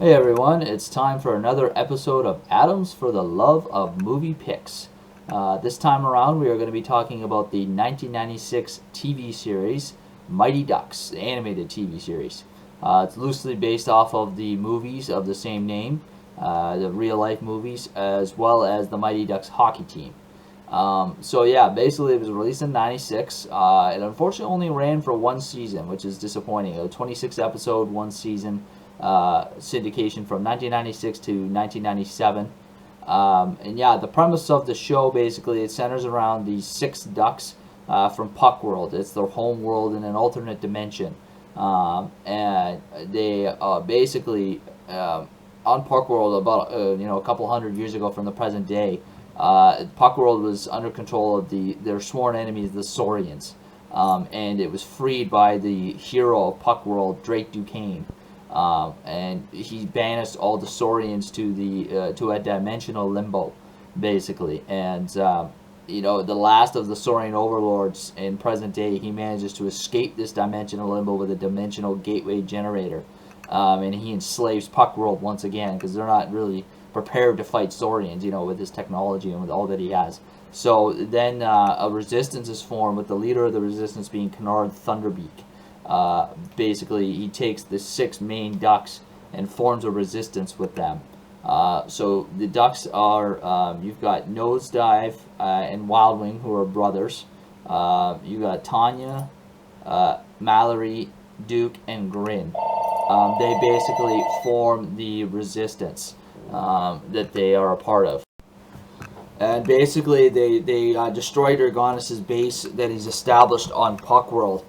Hey everyone, it's time for another episode of Atoms for the Love of Movie Picks. This time around, we are going to be talking about the 1996 TV series Mighty Ducks, the animated TV series. It's loosely based off of the movies of the same name, the real life movies, as well as the Mighty Ducks hockey team. Basically, it was released in '96. It unfortunately only ran for one season, which is disappointing. A 26 episode, one season syndication from 1996 to 1997. The premise of the show basically it centers around these six ducks from Puck World. It's their home world in an alternate dimension, and they basically on Puck World about a couple hundred years ago from the present day. Puck World was under control of their sworn enemies, the Saurians, and it was freed by the hero of Puck World, Drake Duquesne. And he banished all the Saurians to a dimensional limbo, basically. And the last of the Saurian overlords in present day, he manages to escape this dimensional limbo with a dimensional gateway generator, and he enslaves Puck World once again because they're not really prepared to fight Saurians, with his technology and with all that he has. So then a resistance is formed, with the leader of the resistance being Kennard Thunderbeak. Basically, he takes the six main ducks and forms a resistance with them. So the ducks are, you've got Nosedive and Wildwing, who are brothers. You got Tanya, Mallory, Duke, and Grin. They basically form the resistance that they are a part of. And basically, they destroy Dragonis' base that he's established on Puck World,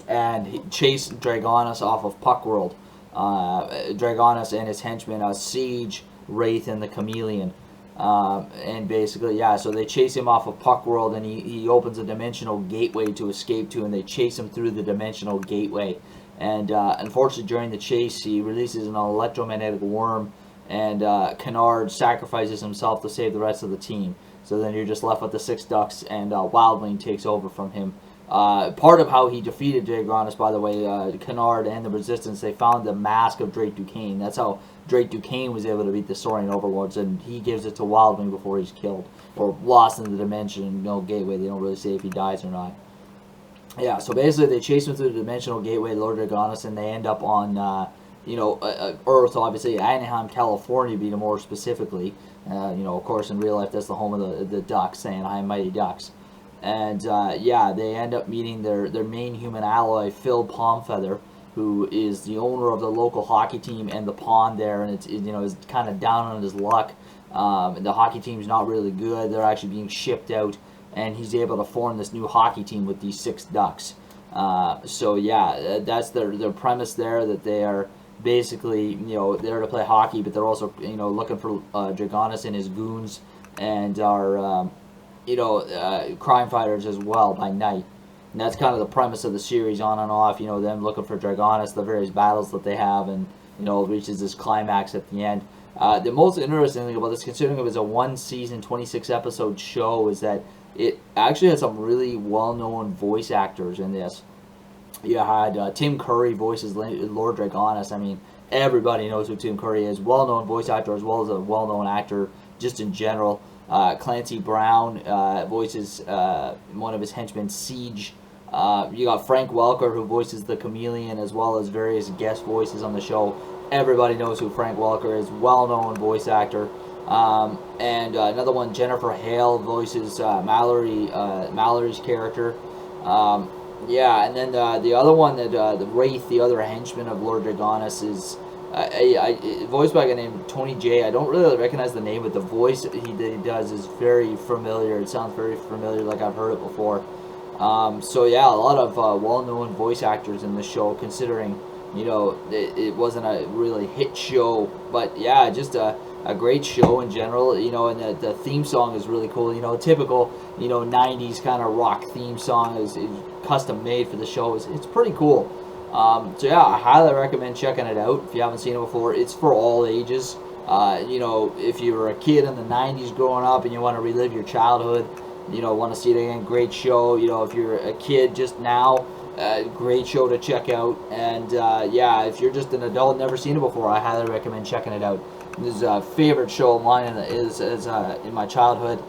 and he chased Dragonis off of Puck World. Dragonis and his henchmen, Siege, Wraith, and the Chameleon. And basically, so they chase him off of Puck World, and he opens a dimensional gateway to escape to, and they chase him through the dimensional gateway. And unfortunately, during the chase, he releases an electromagnetic worm, and Kennard sacrifices himself to save the rest of the team. So then you're just left with the six ducks, and Wildwing takes over from him. Part of how he defeated Dragonis, by the way, Kennard and the Resistance, they found the mask of Drake Duquesne. That's how Drake Duquesne was able to beat the Saurian overlords, and he gives it to Wildwing before he's killed or lost in the dimension gateway. They don't really say if he dies or not. Yeah, so basically they chase him through the dimensional gateway, Lord Dragonis, and they end up on Earth, obviously, Anaheim, California, be more specifically. Of course, in real life, that's the home of the Ducks, Anaheim Mighty Ducks. And they end up meeting their main human ally, Phil Palmfeather, who is the owner of the local hockey team and the pond there, and is kind of down on his luck. The hockey team's not really good; they're actually being shipped out, and he's able to form this new hockey team with these six ducks. That's their premise there, that they are basically there to play hockey, but they're also looking for Dragonis and his goons, and are crime fighters as well by night. And that's kind of the premise of the series, on and off, them looking for Dragonis, the various battles that they have, and it reaches this climax at the end. The most interesting thing about this, considering it was a one season 26 episode show, is that it actually had some really well-known voice actors in this. You had Tim Curry voices Lord Dragonis. I mean, everybody knows who Tim Curry is. Well-known voice actor as well as a well-known actor just in general. Clancy Brown voices one of his henchmen, Siege. You got Frank Welker, who voices the Chameleon, as well as various guest voices on the show. Everybody knows who Frank Welker is. Well-known voice actor. And another one, Jennifer Hale, voices Mallory's character. And then the other one, that the Wraith, the other henchman of Lord Dragonis, is voiced by a guy named Tony J. I don't really recognize the name, but the voice that he does is very familiar. It sounds very familiar, like I've heard it before. A lot of well-known voice actors in the show, considering it wasn't a really hit show, but just a great show in general. And the theme song is really cool. Typical 90s kind of rock theme song is custom made for the show. It's pretty cool. I highly recommend checking it out if you haven't seen it before. It's for all ages. If you were a kid in the 90s growing up and you want to relive your childhood, want to see it again, great show. If you're a kid just now Great show to check out, and yeah, if you're just an adult, never seen it before, I highly recommend checking it out. This is a favorite show of mine, and is in my childhood.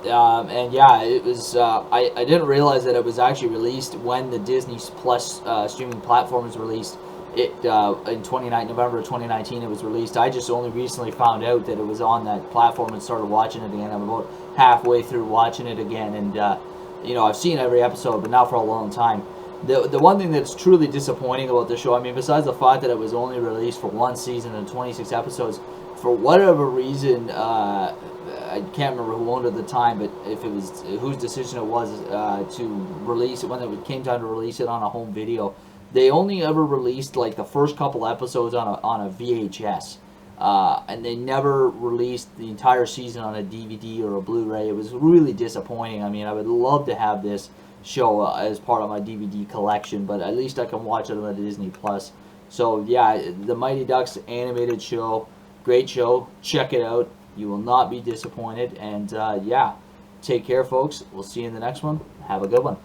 And yeah, it was. I didn't realize that it was actually released when the Disney Plus streaming platform was released. It in November of 2019 it was released. I just only recently found out that it was on that platform and started watching it again. I'm about halfway through watching it again, and I've seen every episode, but not for a long time. The one thing that's truly disappointing about the show, I mean, besides the fact that it was only released for one season and 26 episodes, for whatever reason, I can't remember who owned it at the time, but if it was whose decision it was to release it when it came time to release it on a home video, they only ever released like the first couple episodes on a VHS, and they never released the entire season on a DVD or a Blu-ray. It was really disappointing. I mean, I would love to have this show as part of my DVD collection, but at least I can watch it on the Disney Plus. So yeah, the Mighty Ducks animated show, great show. Check it out. You will not be disappointed. And yeah, take care, folks. We'll see you in the next one. Have a good one.